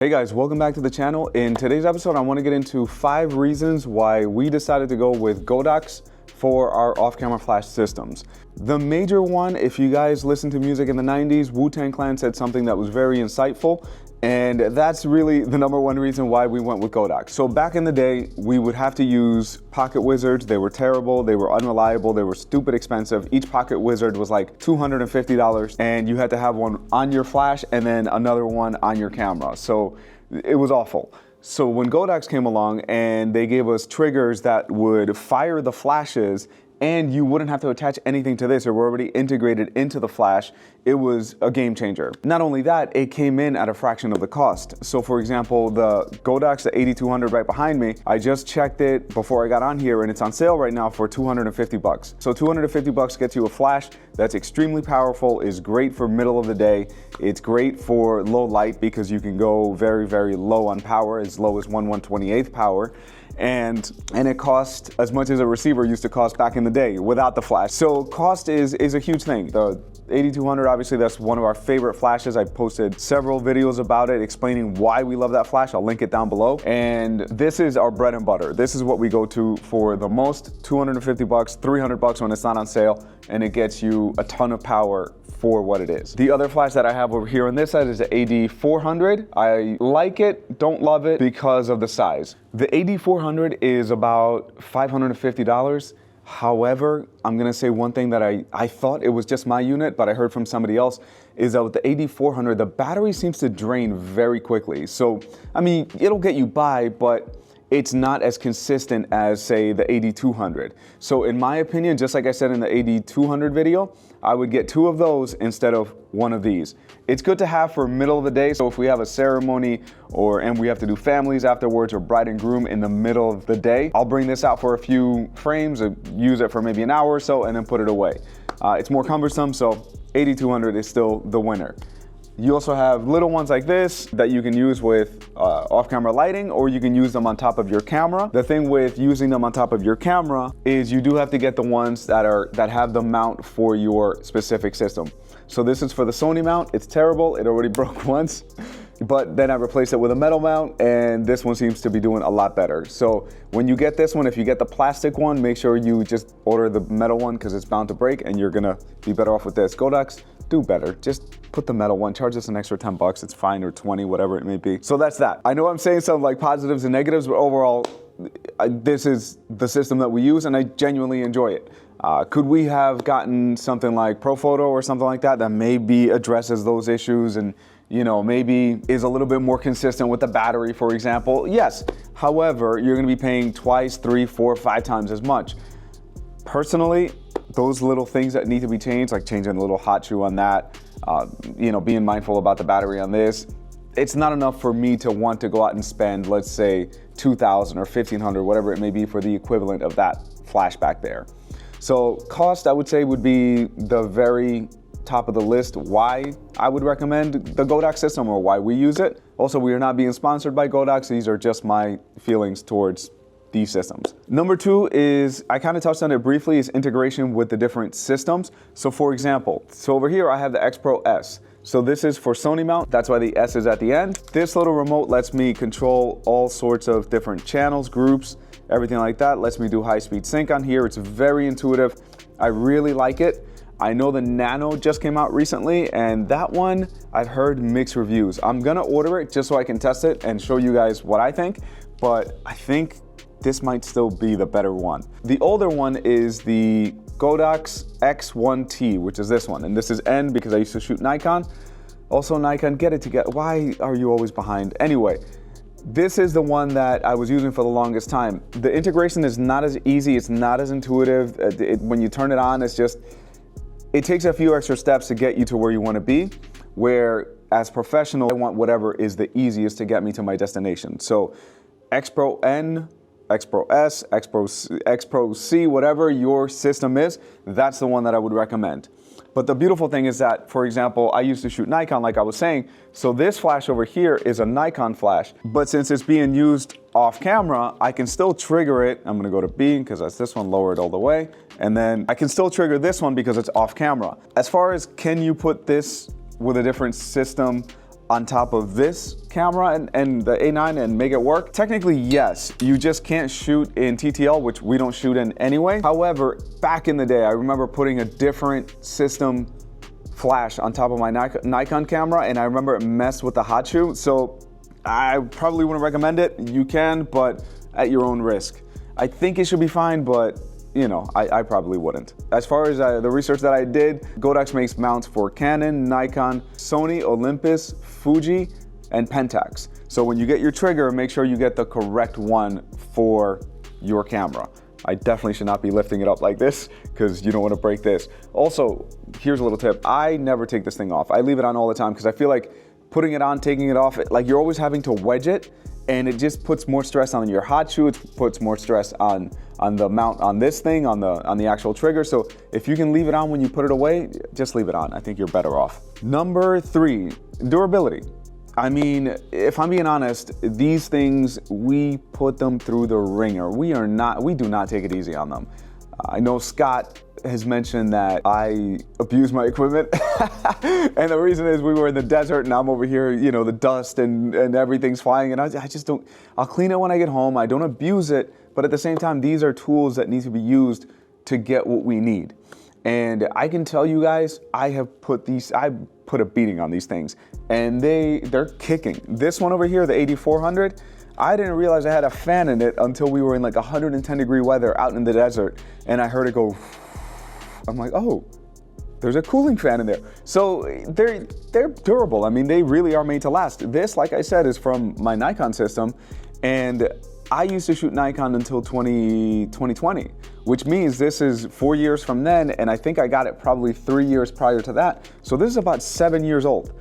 Hey guys, welcome back to the channel. In today's episode, I want to get into 5 reasons why we decided to go with Godox for our off-camera flash systems. The major one, if you guys listen to music in the 90s, Wu-Tang Clan said something that was very insightful, and that's really the #1 reason why we went with Godox. So back in the day, we would have to use pocket wizards. They were terrible, they were unreliable, they were stupid expensive. Each pocket wizard was like $250, and you had to have one on your flash and then another one on your camera. So it was awful. So when Godox came along and they gave us triggers that would fire the flashes and you wouldn't have to attach anything to this, or were already integrated into the flash, it was a game changer. Not only that, it came in at a fraction of the cost. So for example, the Godox, the AD200 right behind me, I just checked it before I got on here and it's on sale right now for 250 bucks. So 250 bucks gets you a flash that's extremely powerful, is great for middle of the day. It's great for low light because you can go very, very low on power, as low as 1/128th power. And it costs as much as a receiver used to cost back in the day without the flash. So cost is a huge thing. The AD200, obviously that's one of our favorite flashes. I've posted several videos about it explaining why we love that flash. I'll link it down below. And this is our bread and butter. This is what we go to for the most. 250 bucks, 300 bucks when it's not on sale, and it gets you a ton of power for what it is. The other flash that I have over here on this side is the AD400. I like it, don't love it because of the size. The AD400 is about $550. However, I'm gonna say one thing that I thought it was just my unit, but I heard from somebody else, is that with the AD400, the battery seems to drain very quickly. So, I mean, it'll get you by, but it's not as consistent as, say, the AD200. So in my opinion, just like I said in the AD200 video, I would get 2 of those instead of 1 of these. It's good to have for middle of the day, so if we have a ceremony and we have to do families afterwards, or bride and groom in the middle of the day, I'll bring this out for a few frames, use it for maybe an hour or so, and then put it away. It's more cumbersome, so AD200 is still the winner. You also have little ones like this that you can use with off-camera lighting, or you can use them on top of your camera. The thing with using them on top of your camera is you do have to get the ones that have the mount for your specific system. So this is for the Sony mount. It's terrible. It already broke once, but then I replaced it with a metal mount, and this one seems to be doing a lot better. So when you get this one, if you get the plastic one, make sure you just order the metal one because it's bound to break, and you're gonna be better off with this. Godox, do better. Just put the metal one, charge us an extra 10 bucks, it's fine, or 20, whatever it may be. So that's that. I know I'm saying some like positives and negatives, but overall, this is the system that we use and I genuinely enjoy it. Could we have gotten something like ProPhoto or something like that maybe addresses those issues and, you know, maybe is a little bit more consistent with the battery, for example? Yes. However, you're gonna be paying twice, 3, 4, 5 times as much. Personally, those little things that need to be changed, like changing a little hot shoe on that, you know, being mindful about the battery on this, it's not enough for me to want to go out and spend, let's say, $2,000 or $1,500, whatever it may be, for the equivalent of that flash back there. So cost, I would say, would be the very top of the list why I would recommend the Godox system, or why we use it. Also, we are not being sponsored by Godox. These are just my feelings towards these systems. #2 is, I kind of touched on it briefly, is integration with the different systems. So for example, over here I have the X Pro S. So this is for Sony mount, that's why the S is at the end. This little remote lets me control all sorts of different channels, groups, everything like that. Lets me do high-speed sync on here. It's very intuitive. I really like it. I know the Nano just came out recently, and that one I've heard mixed reviews. I'm gonna order it just so I can test it and show you guys what I think, but I think this might still be the better one. The older one is the Godox X1T, which is this one. And this is N because I used to shoot Nikon. Also Nikon, get it together. Why are you always behind? Anyway, this is the one that I was using for the longest time. The integration is not as easy, it's not as intuitive. When you turn it on, it takes a few extra steps to get you to where you want to be, where as professional, I want whatever is the easiest to get me to my destination. So X Pro N, X Pro S, X Pro C, whatever your system is, that's the one that I would recommend. But the beautiful thing is that, for example, I used to shoot Nikon, like I was saying, so this flash over here is a Nikon flash, but since it's being used off camera, I can still trigger it. I'm gonna go to B because that's this one, lower it all the way. And then I can still trigger this one because it's off camera. As far as can you put this with a different system on top of this camera and the A9 and make it work? Technically, yes. You just can't shoot in TTL, which we don't shoot in anyway. However, back in the day, I remember putting a different system flash on top of my Nikon camera, and I remember it messed with the hot shoe. So I probably wouldn't recommend it. You can, but at your own risk. I think it should be fine, but you know, I probably wouldn't. As far as the research that I did, Godox makes mounts for Canon, Nikon, Sony, Olympus, Fuji, and Pentax. So when you get your trigger, make sure you get the correct one for your camera. I definitely should not be lifting it up like this because you don't want to break this. Also, here's a little tip. I never take this thing off. I leave it on all the time because I feel like putting it on, taking it off, like you're always having to wedge it, and it just puts more stress on your hot shoe. It puts more stress on the mount on this thing, on the actual trigger. So if you can leave it on when you put it away, just leave it on. I think you're better off. Number 3, durability. I mean, if I'm being honest, these things, we put them through the ringer. We do not take it easy on them. I know Scott has mentioned that I abuse my equipment. And the reason is we were in the desert and I'm over here, you know, the dust and everything's flying, and I just don't, I'll clean it when I get home. I don't abuse it, but at the same time, these are tools that need to be used to get what we need. And I can tell you guys, I put a beating on these things, and they're kicking. This one over here, the AD200, I didn't realize I had a fan in it until we were in like 110-degree weather out in the desert, and I heard it go. I'm like, oh, there's a cooling fan in there. So they're durable. I mean, they really are made to last. This, like I said, is from my Nikon system, and I used to shoot Nikon until 2020, which means this is 4 years from then, and I think I got it probably 3 years prior to that. So this is about 7 years old.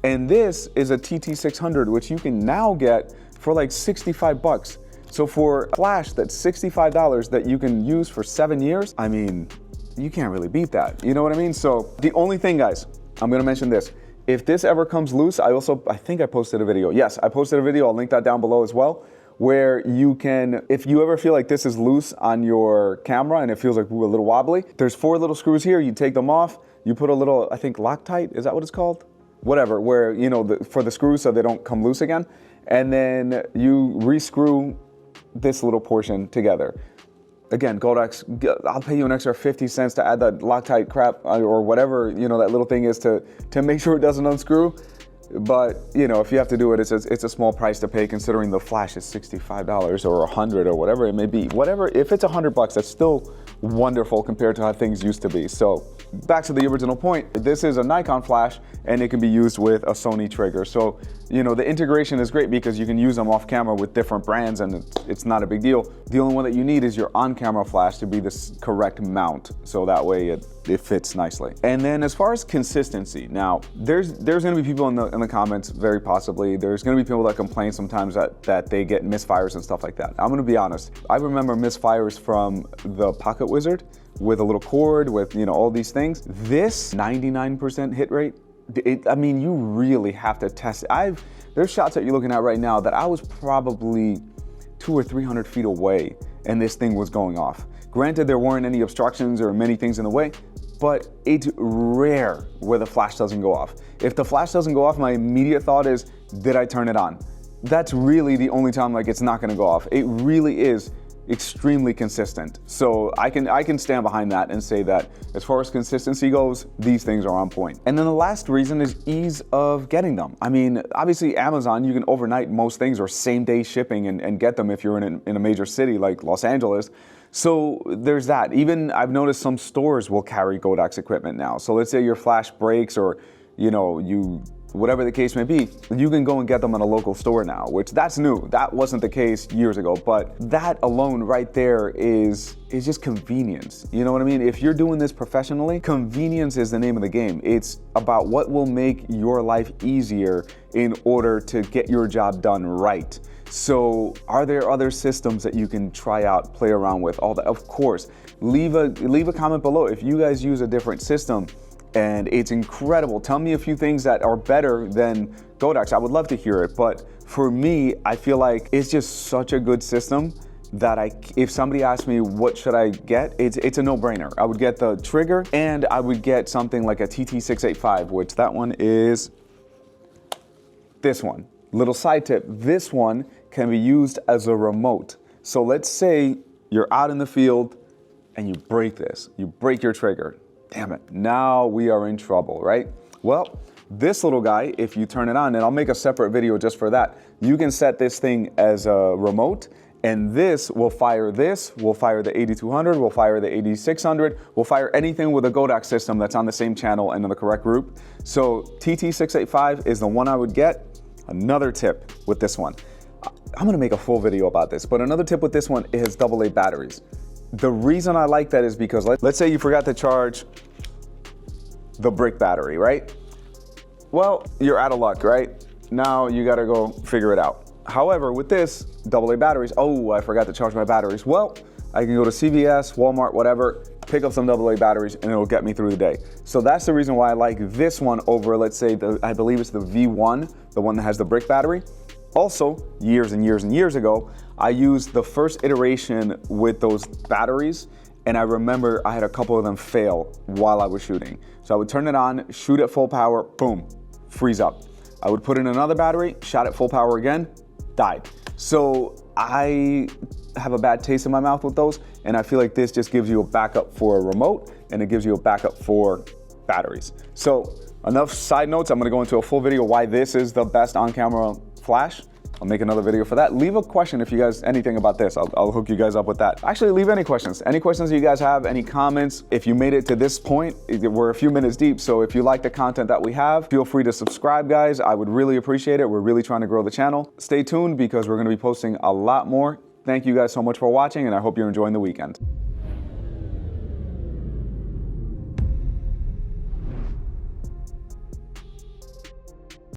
And this is a TT600, which you can now get for like 65 bucks. So for a flash that's $65 that you can use for 7 years, I mean, you can't really beat that. You know what I mean? So the only thing, guys, I'm gonna mention this. If this ever comes loose, I think I posted a video. Yes, I posted a video, I'll link that down below as well, where you can, if you ever feel like this is loose on your camera and it feels like a little wobbly, there's 4 little screws here, you take them off, you put a little, I think Loctite, is that what it's called? Whatever, where, you know, for the screws so they don't come loose again. And then you rescrew this little portion together. Again, Godox, I'll pay you an extra 50 cents to add that Loctite crap or whatever, you know, that little thing is to make sure it doesn't unscrew. But, you know, if you have to do it, it's a small price to pay considering the flash is $65 or $100 or whatever it may be. Whatever, if it's $100, that's still wonderful compared to how things used to be. So back to the original point, this is a Nikon flash and it can be used with a Sony trigger. So, you know, the integration is great because you can use them off camera with different brands and it's not a big deal. The only one that you need is your on-camera flash to be the correct mount. So that way it fits nicely. And then as far as consistency, now there's gonna be people in the comments, very possibly, there's gonna be people that complain sometimes that they get misfires and stuff like that. I'm gonna be honest, I remember misfires from the Pocket Wizard with a little cord, with, you know, all these things. This 99% hit rate, I mean, you really have to test it. There's shots that you're looking at right now that I was probably 200 or 300 feet away and this thing was going off. Granted, there weren't any obstructions or many things in the way, but it's rare where the flash doesn't go off. If the flash doesn't go off, my immediate thought is, did I turn it on? That's really the only time like it's not gonna go off. It really is extremely consistent. So I can stand behind that and say that as far as consistency goes, these things are on point. And then the last reason is ease of getting them. I mean, obviously Amazon, you can overnight most things or same day shipping and get them if you're in a major city like Los Angeles. So there's that. Even I've noticed some stores will carry Godox equipment now. So let's say your flash breaks or, you know, whatever the case may be, you can go and get them at a local store now, which that's new. That wasn't the case years ago, but that alone right there is just convenience. You know what I mean? If you're doing this professionally, convenience is the name of the game. It's about what will make your life easier in order to get your job done right. So are there other systems that you can try out, play around with, all that? Of course, leave a comment below if you guys use a different system and it's incredible. Tell me a few things that are better than Godox. I would love to hear it, but for me, I feel like it's just such a good system that if somebody asked me what should I get, it's a no-brainer. I would get the trigger and I would get something like a TT685, which that one is this one. Little side tip, this one can be used as a remote. So let's say you're out in the field and you break this, you break your trigger. Damn it, now we are in trouble, right? Well, this little guy, if you turn it on, and I'll make a separate video just for that, you can set this thing as a remote, and this will fire the AD200, will fire the AD600, will fire anything with a Godox system that's on the same channel and in the correct group. So TT685 is the one I would get. Another tip with this one, I'm gonna make a full video about this, but another tip with this one is AA batteries. The reason I like that is because let's say you forgot to charge the brick battery, right? Well, you're out of luck, right? Now you gotta go figure it out. However, with this, AA batteries, oh, I forgot to charge my batteries. Well, I can go to CVS, Walmart, whatever, pick up some AA batteries and it'll get me through the day. So that's the reason why I like this one over, let's say, I believe it's the V1, the one that has the brick battery. Also, years and years and years ago, I used the first iteration with those batteries, and I remember I had a couple of them fail while I was shooting. So I would turn it on, shoot at full power, boom, freeze up. I would put in another battery, shot at full power again, died. So I have a bad taste in my mouth with those, and I feel like this just gives you a backup for a remote, and it gives you a backup for batteries. So enough side notes. I'm gonna go into a full video why this is the best on-camera flash. I'll make another video for that. Leave a question if you guys, anything about this. I'll hook you guys up with that. Actually, leave any questions. Any questions that you guys have, any comments. If you made it to this point, we're a few minutes deep, so if you like the content that we have, feel free to subscribe, guys. I would really appreciate it. We're really trying to grow the channel. Stay tuned because we're gonna be posting a lot more. Thank you guys so much for watching, and I hope you're enjoying the weekend.